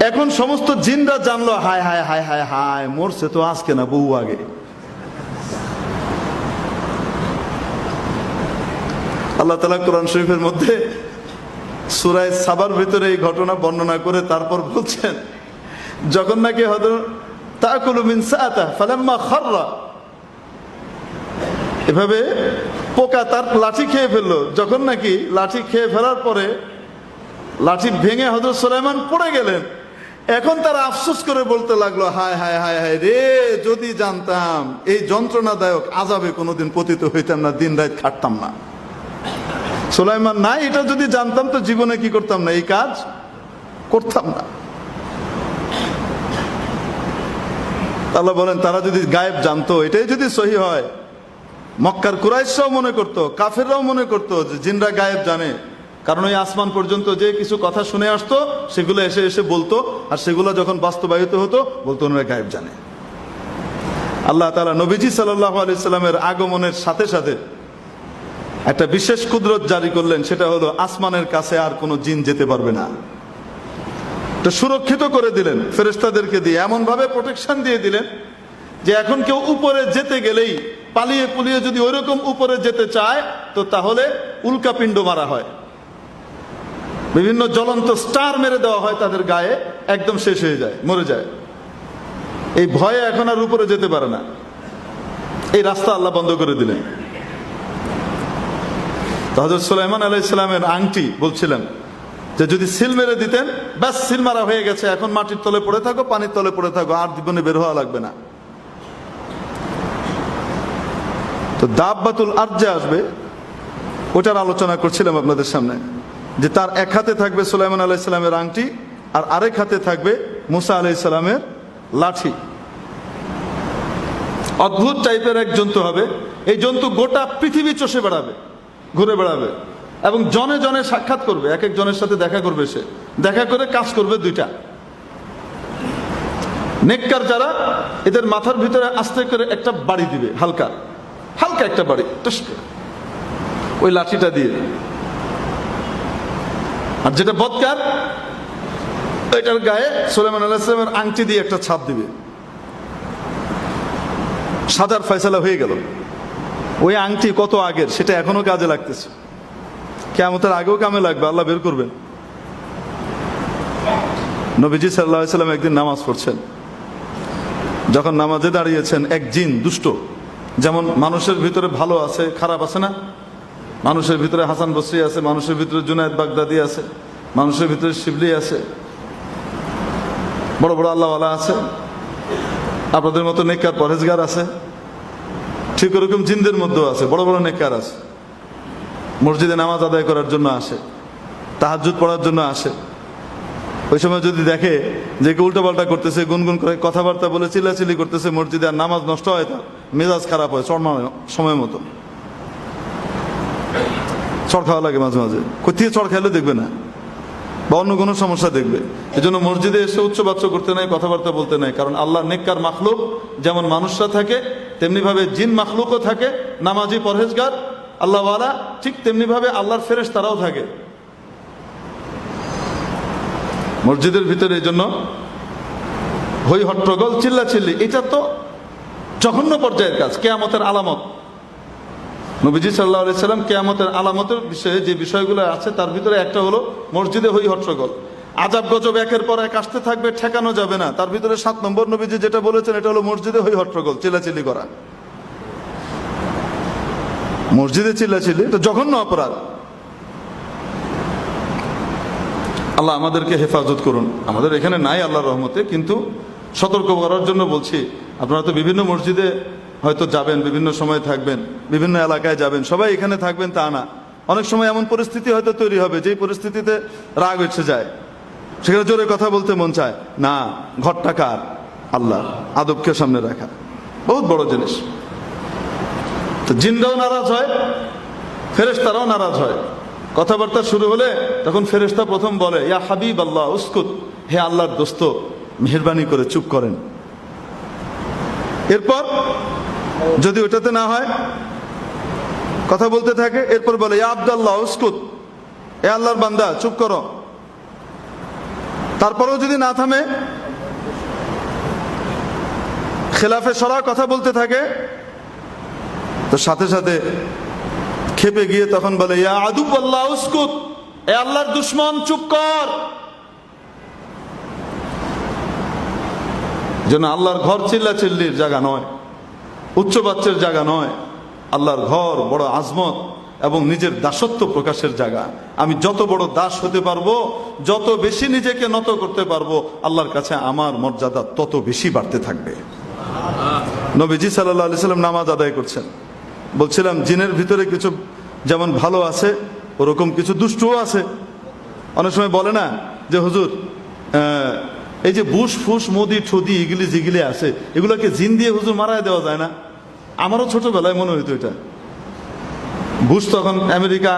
এখন সমস্ত জিনরা জানলো, হায় হায় হায় হায় হায়, মরছে তো আজকে না, বহু আগে। আল্লাহ তাআলা কোরআন শরীফের মধ্যে সূরা সাবার ভিতরে এই ঘটনা বর্ণনা করে তারপর বলছেন, যখন নাকি হযরত তাকুলু মিন সাআতা ফালাম্মা খাররা, এভাবে পোকা তার লাঠি খেয়ে ফেললো, যখন নাকি লাঠি খেয়ে ফেলার পরে লাঠি ভেঙে হযরত সুলাইমান পড়ে গেলেন, এখন তারা আফসোস করে বলতে লাগলো, হায় হায় হায় হায় রে, যদি জানতাম এই যন্ত্রণাদায়ক আযাবে কোনোদিন পতিত হইতাম না, দিন রাত খাটতাম না। সুলাইমান নাই, এটা যদি জানতাম তো জীবনে কি করতাম না, এই কাজ করতাম না। আল্লাহ বলেন, তারা যদি গায়েব জানতো, এটাই যদি সহি হয়, মক্কার কুরাইশরাও মনে করতো, কাফেররাও মনে করতো যে জিনরা গায়েব জানে, কারণ ওই আসমান পর্যন্ত যে কিছু কথা শুনে আসতো সেগুলো এসে এসে বলতো, আর সেগুলো যখন বাস্তবায়িত হতো বলতো ওনারা গায়েব জানে। আল্লাহ তাআলা নবীজি সাল্লাল্লাহু আলাইহি সাল্লামের আগমনের সাথে সাথে একটা বিশেষ কুদরত জারি করলেন, সেটা হলো আসমানের কাছে আর কোনো জিন যেতে পারবে না। তো সুরক্ষিত করে দিলেন ফেরেশতাদেরকে দিয়ে, এমন ভাবে প্রোটেকশন দিয়ে দিলেন যে এখন কেউ উপরে যেতে গেলেই পালিয়ে পুলিয়ে যদি ওইরকম উপরে যেতে চায় তো তাহলে উল্কাপিণ্ড মারা হয়, বিভিন্ন জ্বলন্ত স্টার মেরে দেওয়া হয় তাদের গায়ে, একদম শেষ হয়ে যায়, মরে যায়। এই ভয়ে এখন আর উপরে যেতে পারে না, এই রাস্তা আল্লাহ বন্ধ করে দিলেন। হযরত সুলাইমান আলাইহিস সালামের আংটি বলছিলেন যে যদি সিল মেরে দিতেন, ব্যাস সিল মারা হয়ে গেছে, এখন মাটির তলে পড়ে থাকো, পানির তলে পড়ে থাকো, আর জীবনে বের হওয়া লাগবে না। তো দাব্বাতুল আরদ যে আসবে ওটার আলোচনা করছিলাম আপনাদের সামনে, যে তার এক হাতে থাকবে সুলাইমান আলাইহিস সালামের আংটি, আর আরেক হাতে থাকবে মুসা আলাইহিস সালামের লাঠি। অদ্ভুত টাইপের এক জন্তু হবে, এই জন্তু গোটা পৃথিবী চষে বেড়াবে, ঘুরে বেড়াবে, এবং জনে জনে সাক্ষাৎ করবে, এক এক জনের সাথে দেখা করবে, সে দেখা করে কাজ করবে দুইটা। নেককার যারা, এদের মাথার ভিতরে আস্তে করে একটা বাড়ি দিবে, হালকা হালকা একটা বাড়ি, ওই লাঠিটা দিয়ে। আর যেটা বদকার, এটার গায়ে সুলাইমান আলাইহিস সালামের আংটি দিয়ে একটা ছাপ দিবে, সাজার ফয়সালা হয়ে গেল। ওই আংটি কত আগের সেটা এখনো কাজে লাগতেছে, কিয়ামতের আগেও কামে লাগবে, আল্লাহ বের করবেন। নবীজি সাল্লাল্লাহু আলাইহি সাল্লাম একদিন নামাজ পড়ছেন, যখন নামাজে দাঁড়িয়েছেন, এক জিন দুষ্ট, যেমন মানুষের ভিতরে ভালো আছে খারাপ আছে না, মানুষের ভিতরে হাসান বসরি আছে, মানুষের ভিতরে জুনায়েদ বাগদাদি আছে, মানুষের ভিতরে শিবলি আছে, বড় বড় আল্লাহওয়ালা আছে, আপনাদের মতো নেককার পরহেজগার আছে, ঠিক ওরকম জিনদের মধ্যেও আছে বড় বড় নেককার আছে। মসজিদে নামাজ আদায় করার জন্য আসে, তাহাজ্জুদ পড়ার জন্য আসে। ওই সময় যদি দেখে যে কেউ উল্টাপাল্টা করতেছে, গুনগুন করে কথাবার্তা বলে চিল্লাচিল্লি করতেছে মসজিদে, আর নামাজ নষ্ট হয়, তার মেজাজ খারাপ হয়, সময় মতো চড় খাওয়া লাগে, মাঝে মাঝে কোথায় চড় খাইলে দেখবে না, বা অন্য কোনো সমস্যা দেখবে। এই জন্য মসজিদে এসে উচ্চবাচ্য করতে নাই, কথাবার্তা বলতে নাই, কারণ আল্লাহ নেককার মাখলুক যেমন মানুষরা থাকে তেমনি ভাবে জিন মাখলুকও থাকে, নামাজি পরহেজগার আল্লাহওয়ালা, ঠিক তেমনি ভাবে আল্লাহর ফেরেশতারাও থাকে মসজিদের ভিতরে। এই জন্য হই হট্টগোল চিল্লাচিল্লি, এটা তো জঘন্য পর্যায়ের কাজ, কিয়ামতের আলামত। নবীজি সাল্লাল্লাহু আলাইহি সাল্লাম কিয়ামতের আলামতের বিষয়ে যে বিষয়গুলো আছে তার ভিতরে একটা হলো মসজিদে হই হট্টগোল, আজাব গজব একের পর এক আসতে থাকবে, ঠেকানো যাবে না। তার ভিতরে 7 নম্বর নবীজি যেটা বলেছেন এটা হলো মসজিদে হই হট্টগোল, চিল্লাচিল্লি করা। মসজিদে চিল্লাচিল্লি এটা জঘন্য অপরাধ। আল্লাহ আমাদেরকে হেফাজত করুন। আমাদের এখানে নাই আল্লাহর রহমতে, কিন্তু সতর্ক করার জন্য বলছি। আপনারা তো বিভিন্ন মসজিদে হয়তো যাবেন, বিভিন্ন সময় থাকবেন, বিভিন্ন এলাকায় যাবেন, সবাই এখানে থাকবেন তা না। অনেক সময় এমন পরিস্থিতি হয়তো তৈরি হবে যেই পরিস্থিতিতে রাগ উঠে যায়, সেখানে জোরে কথা বলতে মন চায় না। ঘরটা কার? আল্লাহ। আদবকে সামনে রাখা বহুত বড় জিনিস। তো জিনরাও নারাজ হয়, ফেরেশতারাও নারাজ হয়। কথাবার্তা শুরু হলে তখন ফেরেশতা প্রথম বলে, ইয়া হাবিব আল্লাহ উসকুত, হে আল্লাহর দোস্ত মেহেরবানি করে চুপ করেন। এরপর যদি ওটাতে না হয়, কথা বলতে থাকে, এরপর বলে ইয়া আব্দাল্লাহ উসকুত, এ আল্লাহর বান্দা চুপ করো। তারপরেও যদি না থামে, খেলাফে সরা কথা বলতে থাকে, তো সাথে সাথে খেপে গিয়ে তখন বলে ইয়া আদুওয়াল্লাহ উসকুত, এ আল্লাহর দুশমন চুপ কর। যেন আল্লাহর ঘর চিল্লাচিল্লির জায়গা নয়, উচ্চবাচ্যের জায়গা নয়। আল্লাহর ঘর বড় আজমত এবং নিজের দাসত্ব প্রকাশের জায়গা। আমি যত বড় দাস হতে পারবো, যত বেশি নিজেকে নত করতে পারবো, আল্লাহর কাছে আমার মর্যাদা তত বেশি বাড়তে থাকবে। নবীজি সাল্লাল্লাহু আলাইহি সাল্লাম নামাজ আদায় করছেন। বলছিলাম জিনের ভিতরে কিছু যেমন ভালো আছে, ওরকম কিছু দুষ্টও আছে। অনেক সময় বলে না যে হুজুর এই যে বুশ ফুস মোদি ঠুদি ইগলি জিগলি আছে, এগুলোকে জিন দিয়ে হুজুর মারায় দেওয়া যায় না? আমারও ছোটবেলায় মনে হইতো এটা। বুশ তখন আমেরিকা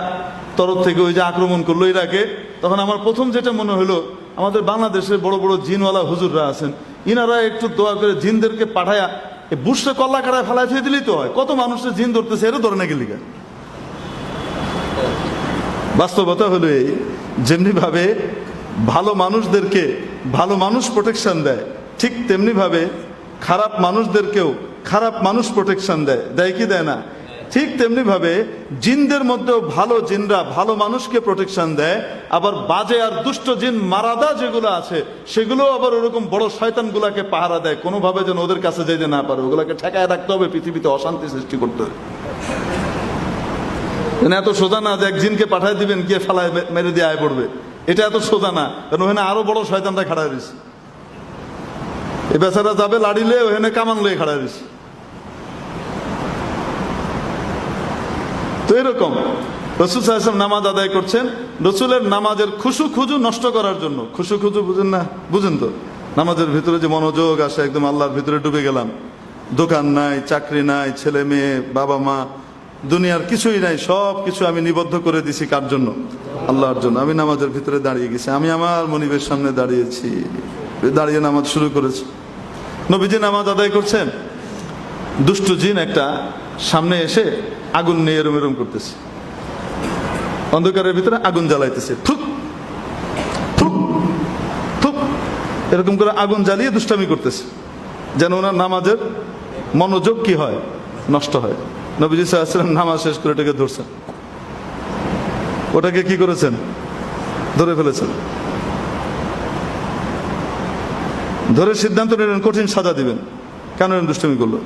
তরফ থেকে ওই যে আক্রমণ করলো ইরাকে, তখন আমার প্রথম যেটা মনে হলো, আমাদের বাংলাদেশের বড় বড় জিনওয়ালা হুজুররা আছেন, ইনারা একটু দোয়া করে জিনদেরকে পাঠায়া এই বুশটা কল্লা কাটায় ফেলায় ফেলে দিলেই তো হয়। কত মানুষের জিন ধরতেছে, এরও ধরে নাকি লিখা। বাস্তবতা হলো এই, যেমনি ভাবে ভালো মানুষদেরকে ভালো মানুষ প্রোটেকশন দেয়, ঠিক তেমনি ভাবে খারাপ মানুষদেরকেও খারাপ মানুষ প্রোটেকশন দেয়। দেয় কি দেয় না? ঠিক তেমনি ভাবে জিনদের মধ্যেও ভালো জিনরা ভালো মানুষকে প্রোটেকশন দেয়। আবার বাজে আর দুষ্ট জিন মারাদা যেগুলো আছে, সেগুলো আবার ওরকম বড় শয়তান গুলাকে পাহারা দেয়, কোনোভাবে যেন ওদের কাছে যেতে না পারে। ওগুলাকে ঠেকায় রাখতে হবে, পৃথিবীতে অশান্তি সৃষ্টি করতে হবে। এত সোজা না যে এক জিনকে পাঠায় দিবেন, গিয়ে ফেলায় মেরে দিয়ে আয় পড়বে, এটা এত সোজা না। কারণ ওখানে আরো বড় শয়তানটা খাড়া রয়েছে। এ বেচারা যাবে লাড়িলে, ওখানে কামান লয়ে খাড়া রয়েছে। তো এরকম রসুল সাল্লাল্লাহু আলাইহি ওয়াসাল্লাম নামাজ আদায় করছেন, রসুলের নামাজের খুশু খুজু নষ্ট করার জন্য। খুশু খুজু বুঝেন না? বুঝেন তো? নামাজের ভিতরে যে মনোযোগ আসে, একদম আল্লাহর ভিতরে ডুবে গেলাম। দোকান নাই, চাকরি নাই, ছেলে মেয়ে, বাবা মা, দুনিয়ার কিছুই নাই, সব কিছু আমি নিবদ্ধ করে দিছি কার জন্য? আল্লাহর জন্য। আমি নামাজের ভিতরে দাঁড়িয়ে গেছি, আমি আমার মনিবের সামনে দাঁড়িয়েছি, দাঁড়িয়ে নামাজ শুরু করেছি। নবীজি নামাজ আদায় করছেন, দুষ্ট জিন একটা সামনে এসে আগুন নিয়ে এরম এরম করতেছে, অন্ধকারের ভিতরে আগুন জ্বালাইতেছে, ফুক ফুক ফুক এরকম করে আগুন জ্বালিয়ে দুষ্টামি করতেছে, যেন ওনার নামাজের মনোযোগ কি হয়? নষ্ট হয়। নবীজি সাল্লাল্লাহু আলাইহি ওয়াসাল্লাম নামাজ শেষ করে এটাকে ধরছেন। ওটাকে কি করেছেন? ধরে ফেলেছেন। ধরে সিদ্ধান্ত নিলেন কঠিন সাজা দিবেন। কেন এরকম দুষ্টামি করলো?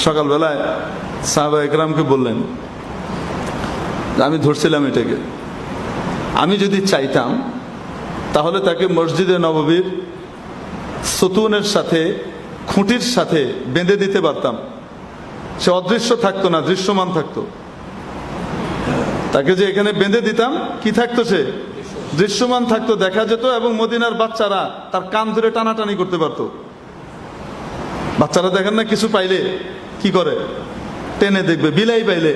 সকালবেলায় সাহাবা একরামকে বললেন, আমি ধরছিলাম এটাকে, আমি যদি চাইতাম তাহলে তাকে মসজিদে নববীর সতুনের সাথে, খুঁটির সাথে বেঁধে দিতে পারতাম। সে অদৃশ্য থাকতো না, দৃশ্যমান থাকতো। তাকে যে এখানে বেঁধে দিতাম, কি থাকতো? সে দৃশ্যমান থাকতো, দেখা যেত। এবং মদিনার বাচ্চারা তার কান ধরে টানাটানি করতে পারতো। বাচ্চারা দেখেন না, কিছু পাইলে কি করে? টেনে দেখবে। বিলাই পাইলে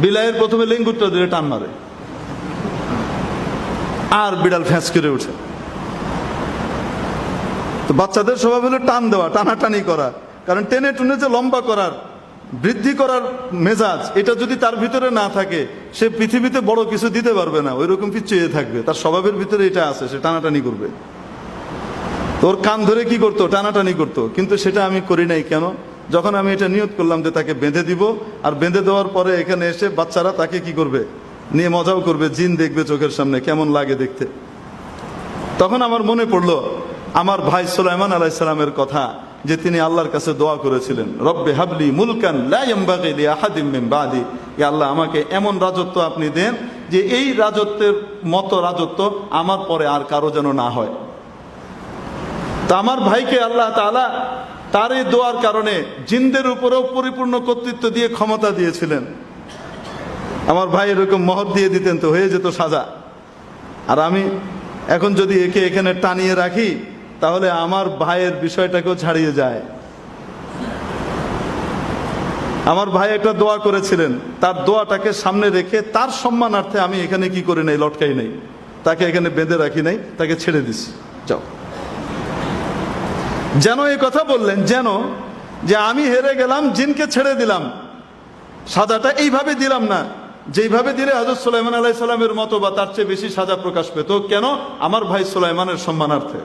বিলাইয়ের প্রথমে লেঙ্গুরটা ধরে টান মারে, আর বিড়াল ফ্যাঁস করে উঠে। তো বাচ্চাদের স্বভাব হলো টান দেওয়া, টানাটানি করা। কারণ টেনে টুনে যে লম্বা করার, বৃদ্ধি করার মেজাজ, এটা যদি তার ভিতরে না থাকে, সে পৃথিবীতে বড় কিছু দিতে পারবে না, ওই রকম পিছিয়ে থাকবে। তার স্বভাবের ভিতরে এটা আছে, সে টানাটানি করবে। তোর কান ধরে কি করতো? টানাটানি করতো। কিন্তু সেটা আমি করি নাই। কেন? যখন আমি এটা নিয়ত করলাম যে তাকে বেঁধে দিব, আর বেঁধে দেওয়ার পরে এখানে এসে বাচ্চারা তাকে কি করবে? নিয়ে মজাও করবে, জিন দেখবে চোখের সামনে, কেমন লাগে দেখতে। তখন আমার মনে পড়লো আমার ভাই সুলাইমান আলাইহিস সালামের কথা, যে তিনি আল্লাহর কাছে দোয়া করেছিলেন, রব্বে হাবলি মুলকান লা ইয়ামবাগি লি আহাদিম মিন বাদি। ইয়া আল্লাহ, আমাকে এমন রাজত্ব আপনি দেন যে এই রাজত্বের মতো রাজত্ব আমার পরে আর কারো যেন না হয়। তা আমার ভাইকে আল্লাহ তাআলা তার এই দোয়ার কারণে জিনদের উপরেও পরিপূর্ণ কর্তৃত্ব দিয়ে ক্ষমতা দিয়েছিলেন। আমার ভাই এরকম মহৎ দিয়ে দিতেন তো হয়ে যেত সাজা। আর আমি এখন যদি একে এখানে টানিয়ে রাখি, তাহলে আমার ভাইয়ের বিষয়টাকেও ছাড়িয়ে যায়। আমার ভাই একটা দোয়া করেছিলেন, তার দোয়াটাকে সামনে রেখে তার সম্মানার্থে আমি এখানে কি করে নাই? লটকাই নাই, তাকে এখানে বেঁধে রাখি নাই, তাকে ছেড়ে দিছি, যাও। যেন এই কথা বললেন, যেন যে আমি হেরে গেলাম, জিনকে ছেড়ে দিলাম, সাজাটা এইভাবে দিলাম না, যেইভাবে দিলে হযরত সুলাইমান আলাইহিস সালামের মতো বা তার চেয়ে বেশি সাজা প্রকাশ পেত। কেন? আমার ভাই সুলাইমানের সম্মানার্থে।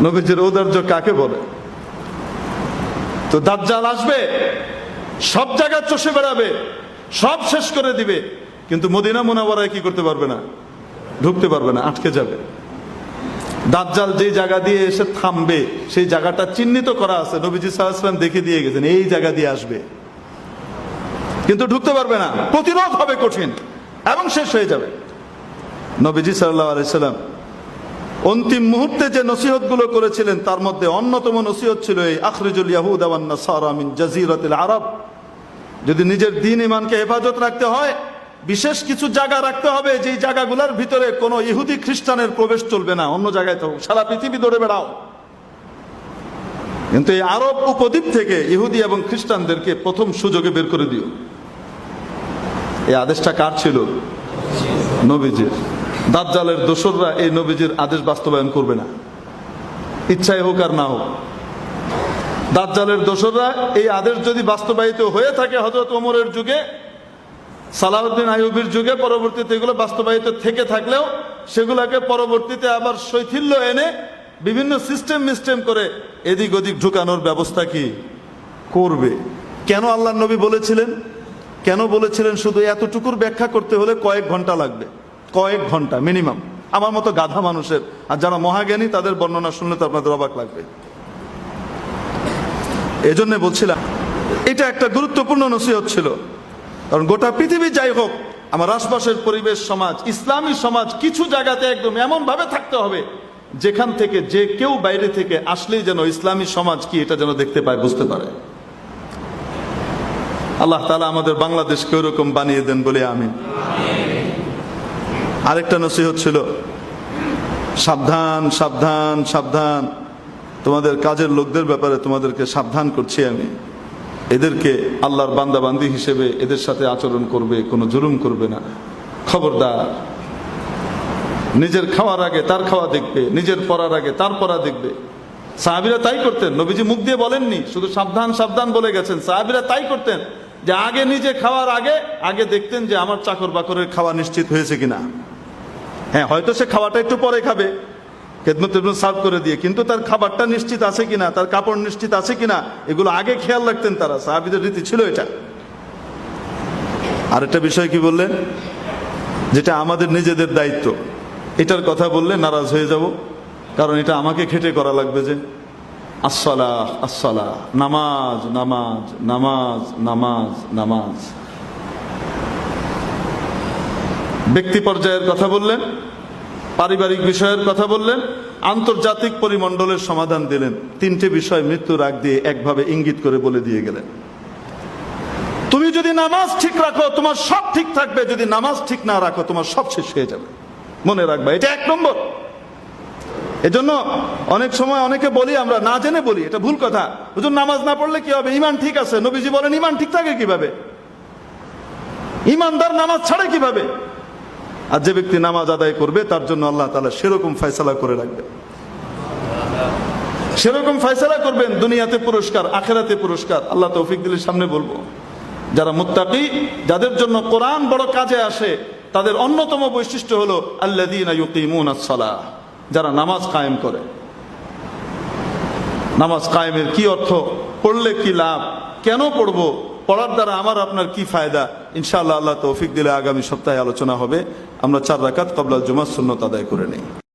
নবীজির ঔদার্য কাকে বলে? তো দাজ্জাল আসবে, সব জায়গায় চষে বেড়াবে, সব শেষ করে দিবে, কিন্তু মদিনা মুনাওয়ারায় কি করতে পারবে না? ঢুকতে পারবে না, আটকে যাবে। দাজ্জাল যে জায়গা দিয়ে এসে থামবে সেই জায়গাটা চিহ্নিত করা আছে, নবীজি সাল্লাল্লাহু আলাইহি ওয়াসাল্লাম দেখে দিয়ে গেছেন, এই জায়গা দিয়ে আসবে, কিন্তু ঢুকতে পারবে না, প্রতিরোধ হবে কঠিন এবং শেষ হয়ে যাবে। নবীজি সাল্লাল্লাহু আলাইহি ওয়াসাল্লাম অন্তিম মুহূর্তে যে নসিহতগুলো করেছিলেন তার মধ্যে অন্যতম নসিহত ছিল এই, আখরিজুল ইয়াহুদা ওয়ান নাসারা মিন জাজিরাতিল আরব। যদি নিজের দ্বীন ঈমানকে হেফাজত রাখতে হয়, বিশেষ কিছু জায়গা রাখতে হবে, যেই জায়গাগুলোর ভিতরে কোনো ইহুদি খ্রিস্টানের প্রবেশ চলবে না। অন্য জায়গায় তো সারা পৃথিবী দৌড়ে বেড়াও, কিন্তু এই আরব উপদ্বীপ থেকে ইহুদি এবং খ্রিস্টানদেরকে প্রথম সুযোগে বের করে দিও। এই আদেশটা কার ছিল? নবীজির। দাজ্জালের দোসররা এই নবীজির আদেশ বাস্তবায়ন করবে না, ইচ্ছাই হোক আর না হোক। দাজ্জালের দোসররা এই আদেশ যদি বাস্তবায়িত হয়ে থাকে হযরত ওমরের যুগে, সালাহউদ্দিন আইয়ুবীর যুগে, পরবর্তীতে এগুলো বাস্তবায়িত থেকে থাকলেও সেগুলোকে পরবর্তীতে আবার শৈথিল্য এনে বিভিন্ন সিস্টেম করে এদিক ওদিক ঢুকানোর ব্যবস্থা কি করবে। কেন আল্লাহর নবী বলেছিলেন? কেন বলেছিলেন? শুধু এতটুকুর ব্যাখ্যা করতে হলে কয়েক ঘন্টা লাগবে, কয়েক ঘন্টা মিনিমাম। আমার মতো গাধা মানুষের, আর যারা মহাজ্ঞানী তাদের বর্ণনা শুনলে তো আপনাদের অবাক লাগবে। এজন্য বলছিলাম এটা একটা গুরুত্বপূর্ণ নসিহত ছিল, কারণ গোটা পৃথিবী যাই হোক, আমার আশপাশের পরিবেশ, সমাজ, ইসলামী সমাজ কিছু জায়গাতে একদম এমন ভাবে থাকতে হবে যেখান থেকে যে কেউ বাইরে থেকে আসলেই যেন ইসলামী সমাজ কি এটা যেন দেখতে পায়, বুঝতে পারে। আল্লাহ তাআলা আমাদের বাংলাদেশকে ওরকম বানিয়ে দেন বলে আমিন। আরেকটা নসিহত ছিল, সাবধান সাবধান সাবধান, তোমাদের কাজের লোকদের ব্যাপারে তোমাদেরকে সাবধান করছি আমি। এদেরকে আল্লাহর বান্দা বান্দি হিসেবে এদের সাথে আচরণ করবে, কোনো জুলুম করবে না, খবরদার। নিজের খাওয়ার আগে তার খাওয়া দেখবে, নিজের পড়ার আগে তার পড়া দেখবে। সাহাবীরা তাই করতেন, নবীজি মুখ দিয়ে বলেননি, শুধু সাবধান সাবধান বলে গেছেন। সাহাবীরা তাই করতেন যে আগে নিজে খাওয়ার আগে দেখতেন যে আমার চাকর বাকরের খাওয়া নিশ্চিত হয়েছে কিনা। হ্যাঁ, হয়তো সে খাওয়াটা একটু পরে খাবে, খেদমত সার্ভ করে দিয়ে, কিন্তু তার খাবারটা নিশ্চিত আছে কিনা, তার কাপড় নিশ্চিত আছে কিনা, এগুলো আগে খেয়াল রাখতেন তারা। সাহাবীদের রীতি ছিল এটা। আর একটা বিষয় কি বললেন, যেটা আমাদের নিজেদের দায়িত্ব, এটার কথা বললে নারাজ হয়ে যাব, কারণ এটা আমাকে খেটে করা লাগবে। যে আসসালাহ আসসালাহ, নামাজ নামাজ নামাজ নামাজ নামাজ। ব্যক্তি পর্যায়ের কথা বললেন, পারিবারিক বিষয়ের কথা বললেন, আন্তর্জাতিক পরিমণ্ডলের সমাধান দিলেন। তিনটে বিষয় মৃত্যুর আগ দিয়ে একভাবে ইঙ্গিত করে বলে দিয়ে গেলেন। তুমি যদি নামাজ ঠিক রাখো তোমার সব ঠিক থাকবে, যদি নামাজ ঠিক না রাখো তোমার সব শেষ হয়ে যাবে। মনে রাখবা, এটা এক নম্বর। এজন্য অনেক সময় অনেকে বলি, আমরা না জেনে বলি, এটা ভুল কথা। হুজুর নামাজ না পড়লে কি হবে? ঈমান ঠিক আছে। নবীজি বলেন ঈমান ঠিক থাকে কিভাবে? ঈমানদার নামাজ ছাড়ে কিভাবে? আর যে ব্যক্তি নামাজ আদায় করবে তার জন্য আল্লাহ তাআলা সেরকম ফয়সালা করে রাখবেন, সেরকম ফয়সালা করবেন, দুনিয়াতে পুরস্কার, আখিরাতে পুরস্কার। আল্লাহ তৌফিক দিলে সামনে বলবো। যারা মুত্তাকি, যাদের জন্য কোরআন বড় কাজে আসে, তাদের অন্যতম বৈশিষ্ট্য হলো আল্লাযীনা ইউকিমুনাস সালাহ, যারা নামাজ কায়েম করে। নামাজ কায়েমের কি অর্থ, পড়লে কি লাভ, কেন পড়বো, পড়ার দ্বারা আমার আপনার কি ফায়দা, ইনশাআল্লাহ আল্লাহ তৌফিক দিলে আগামী সপ্তাহে আলোচনা হবে। আমরা 4 রাকাত ক্বাবলাল জুমআহ সুন্নাত আদায় করে নেই।